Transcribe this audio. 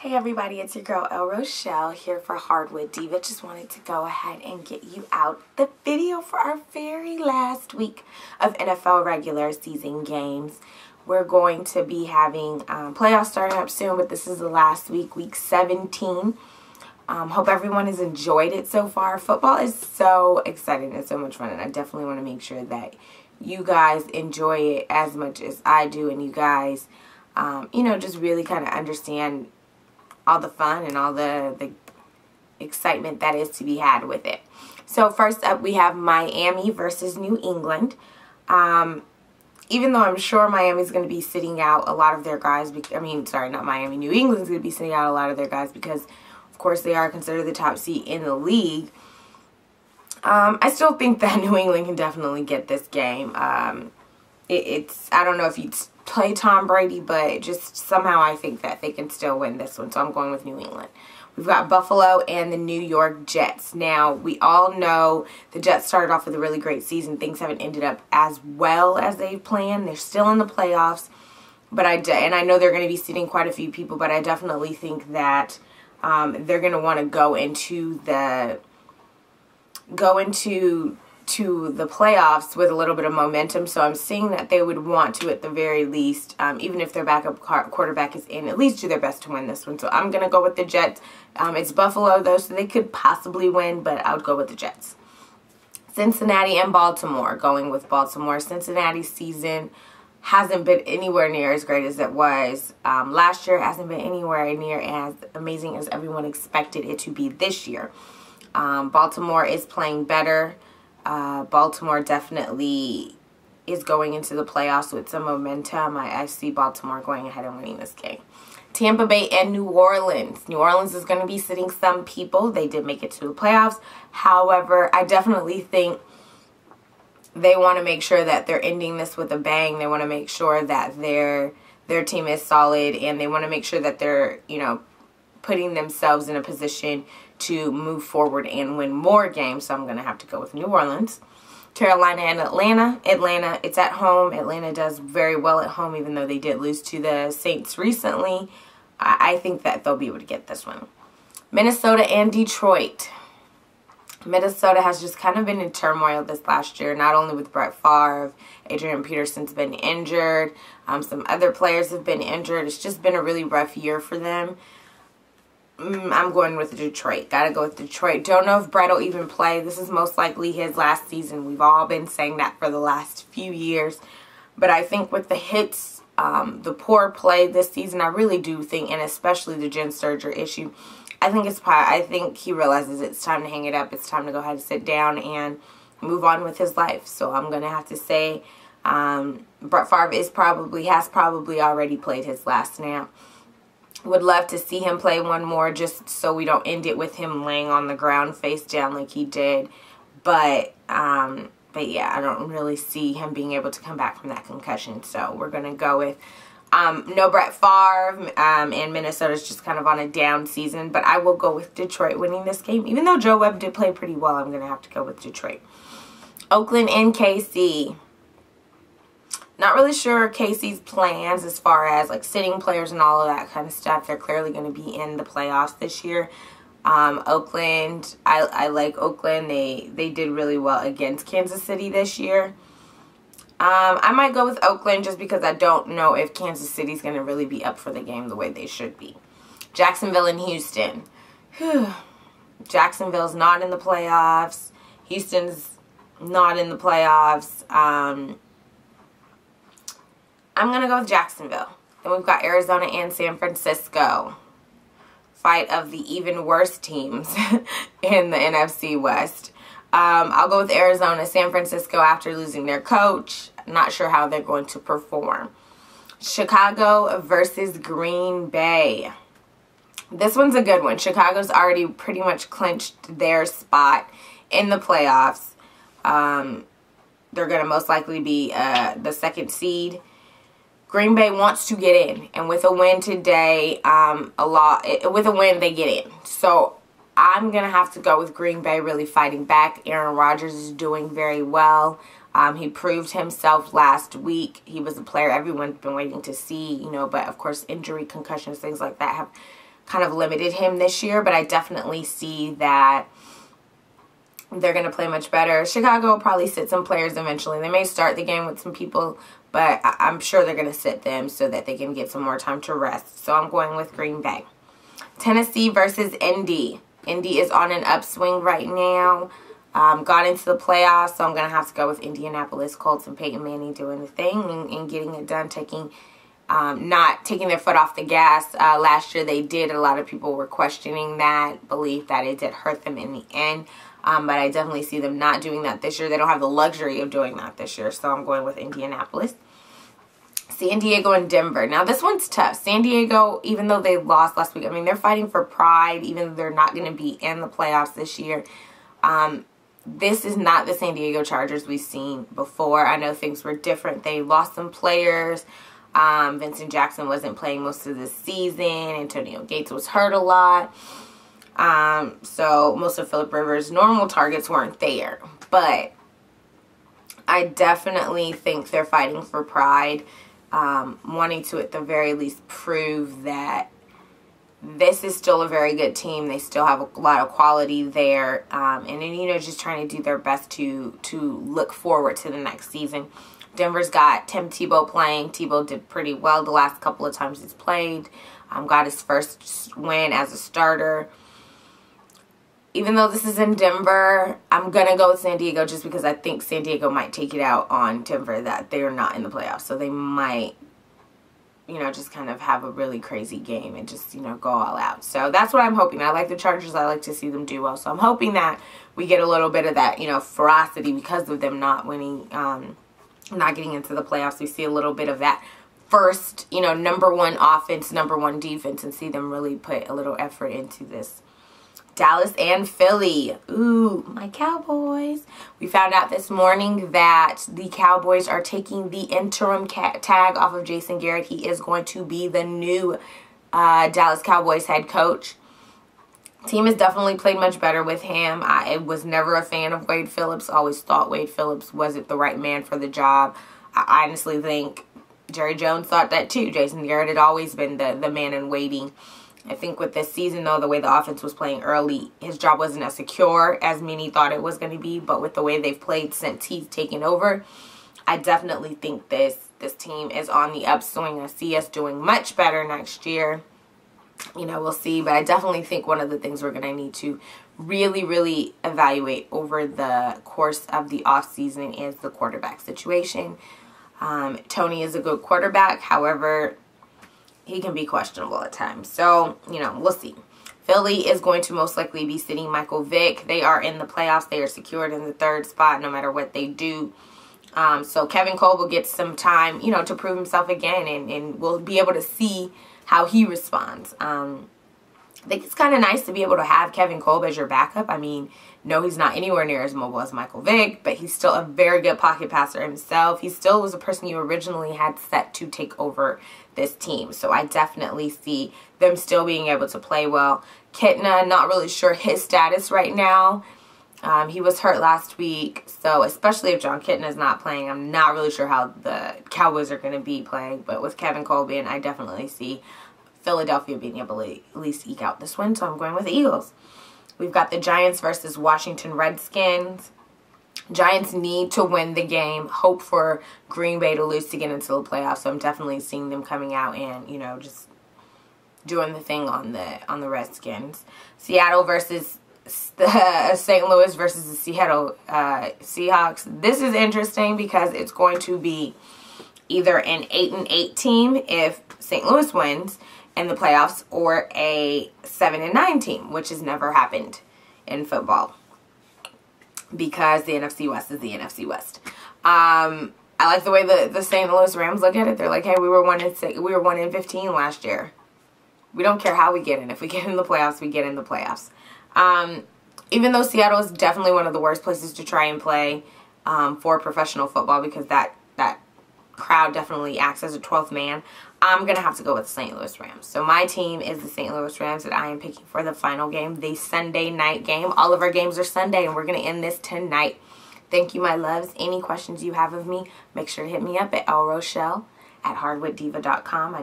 Hey everybody, it's your girl El Rochelle here for Hardwood Diva. Just wanted to go ahead and get you out the video for our very last week of NFL regular season games. We're going to be having playoffs starting up soon, but this is the last week, week 17. Hope everyone has enjoyed it so far. Football is so exciting and so much fun, and I definitely want to make sure that you guys enjoy it as much as I do, and you guys, just really kind of understand all the fun and all the excitement that is to be had with it. So first up, we have Miami versus New England. Even though I'm sure Miami's going to be sitting out a lot of their guys, New England's going to be sitting out a lot of their guys because, of course, they are considered the top seed in the league. I still think that New England can definitely get this game. I don't know if you'd play Tom Brady, but just somehow I think that they can still win this one, so I'm going with New England. We've got Buffalo and the New York Jets. Now, we all know the Jets started off with a really great season. Things haven't ended up as well as they planned. They're still in the playoffs, and I know they're going to be seating quite a few people, but I definitely think that they're going to want to go into the playoffs with a little bit of momentum, so I'm seeing that they would want to, at the very least, even if their backup quarterback is in, at least do their best to win this one. So I'm going to go with the Jets. It's Buffalo, though, so they could possibly win, but I would go with the Jets. Cincinnati and Baltimore, going with Baltimore. Cincinnati's season hasn't been anywhere near as great as it was last year. It hasn't been anywhere near as amazing as everyone expected it to be this year. Baltimore is playing better. Baltimore definitely is going into the playoffs with some momentum. I see Baltimore going ahead and winning this game. Tampa Bay and New Orleans. New Orleans is going to be sitting some people. They did make it to the playoffs. However, I definitely think they want to make sure that they're ending this with a bang. They want to make sure that their team is solid, and they want to make sure that they're, putting themselves in a position to move forward and win more games. So I'm going to have to go with New Orleans. Carolina and Atlanta. Atlanta, it's at home. Atlanta does very well at home, even though they did lose to the Saints recently. I think that they'll be able to get this one. Minnesota and Detroit. Minnesota has just kind of been in turmoil this last year, not only with Brett Favre. Adrian Peterson's been injured. Some other players have been injured. It's just been a really rough year for them. I'm going with Detroit. Gotta go with Detroit. Don't know if Brett will even play. This is most likely his last season. We've all been saying that for the last few years. But I think with the hits, the poor play this season, I really do think, and especially the Jen Sturger issue, I think he realizes it's time to hang it up. It's time to go ahead and sit down and move on with his life. So I'm going to have to say Brett Favre has probably already played his last snap. Would love to see him play one more just so we don't end it with him laying on the ground face down like he did. But yeah, I don't really see him being able to come back from that concussion. So we're going to go with no Brett Favre, and Minnesota's just kind of on a down season. But I will go with Detroit winning this game. Even though Joe Webb did play pretty well, I'm going to have to go with Detroit. Oakland and KC. Not really sure KC's plans as far as like sitting players and all of that kind of stuff. They're clearly going to be in the playoffs this year. Oakland, I like Oakland. They did really well against Kansas City this year. I might go with Oakland just because I don't know if Kansas City's going to really be up for the game the way they should be. Jacksonville and Houston. Jacksonville's not in the playoffs. Houston's not in the playoffs. I'm going to go with Jacksonville. Then we've got Arizona and San Francisco. Fight of the even worse teams in the NFC West. I'll go with Arizona. San Francisco, after losing their coach, not sure how they're going to perform. Chicago versus Green Bay. This one's a good one. Chicago's already pretty much clinched their spot in the playoffs. They're going to most likely be the second seed. Green Bay wants to get in, and with a win today, with a win, they get in. So I'm going to have to go with Green Bay really fighting back. Aaron Rodgers is doing very well. He proved himself last week. He was a player everyone's been waiting to see, but of course injury, concussions, things like that have kind of limited him this year, but I definitely see that they're going to play much better. Chicago will probably sit some players eventually. They may start the game with some people, but I'm sure they're going to sit them so that they can get some more time to rest. So I'm going with Green Bay. Tennessee versus Indy. Indy is on an upswing right now. Got into the playoffs, so I'm going to have to go with Indianapolis Colts and Peyton Manning doing the thing and getting it done, not taking their foot off the gas. Last year they did. A lot of people were questioning that belief that it did hurt them in the end. But I definitely see them not doing that this year. They don't have the luxury of doing that this year, so I'm going with Indianapolis. San Diego and Denver. Now, this one's tough. San Diego, even though they lost last week, I mean, they're fighting for pride, even though they're not going to be in the playoffs this year. This is not the San Diego Chargers we've seen before. I know things were different. They lost some players. Vincent Jackson wasn't playing most of the season. Antonio Gates was hurt a lot. So most of Phillip Rivers' normal targets weren't there. But I definitely think they're fighting for pride. Wanting to, at the very least, prove that this is still a very good team. They still have a lot of quality there. And then, you know, just trying to do their best to look forward to the next season. Denver's got Tim Tebow playing. Tebow did pretty well the last couple of times he's played. Got his first win as a starter. Even though this is in Denver, I'm going to go with San Diego just because I think San Diego might take it out on Denver, that they are not in the playoffs. So they might, you know, just kind of have a really crazy game and just, you know, go all out. So that's what I'm hoping. I like the Chargers. I like to see them do well. So I'm hoping that we get a little bit of that, you know, ferocity because of them not winning, not getting into the playoffs. We see a little bit of that first, you know, #1 offense, #1 defense, and see them really put a little effort into this. Dallas and Philly. Ooh, my Cowboys. We found out this morning that the Cowboys are taking the interim tag off of Jason Garrett. He is going to be the new Dallas Cowboys head coach. Team has definitely played much better with him. I was never a fan of Wade Phillips. Always thought Wade Phillips wasn't the right man for the job. I honestly think Jerry Jones thought that too. Jason Garrett had always been the man in waiting. I think with this season, though, the way the offense was playing early, his job wasn't as secure as many thought it was going to be. But with the way they've played since he's taken over, I definitely think this team is on the upswing. I see us doing much better next year. You know, we'll see. But I definitely think one of the things we're going to need to really, really evaluate over the course of the offseason is the quarterback situation. Tony is a good quarterback. However, he can be questionable at times. So, you know, we'll see. Philly is going to most likely be sitting Michael Vick. They are in the playoffs. They are secured in the 3rd spot no matter what they do. So Kevin Cole will get some time, you know, to prove himself again. And we'll be able to see how he responds. I think it's kind of nice to be able to have Kevin Cole as your backup. I mean, no, he's not anywhere near as mobile as Michael Vick, but he's still a very good pocket passer himself. He still was a person you originally had set to take over this team. So I definitely see them still being able to play well. Kitna, not really sure his status right now. He was hurt last week, so especially if John Kitna is not playing, I'm not really sure how the Cowboys are going to be playing. But with Kevin Cole being, I definitely see Philadelphia being able to at least eke out this win, so I'm going with the Eagles. We've got the Giants versus Washington Redskins. Giants need to win the game, hope for Green Bay to lose to get into the playoffs. So I'm definitely seeing them coming out and, you know, just doing the thing on the Redskins. Seattle versus the St. Louis versus the Seattle Seahawks. This is interesting because it's going to be either an 8-8 team if St. Louis wins in the playoffs, or a 7-9 team, which has never happened in football because the NFC West is the NFC West. I like the way the St. Louis Rams look at it. They're like, hey, we were 1-15 last year. We don't care how we get in. If we get in the playoffs, we get in the playoffs. Even though Seattle is definitely one of the worst places to try and play for professional football, because that crowd definitely acts as a 12th man, I'm going to have to go with the St. Louis Rams. So my team is the St. Louis Rams that I am picking for the final game, the Sunday night game. All of our games are Sunday, and we're going to end this tonight. Thank you, my loves. Any questions you have of me, make sure to hit me up at lrochelle@hardwooddiva.com.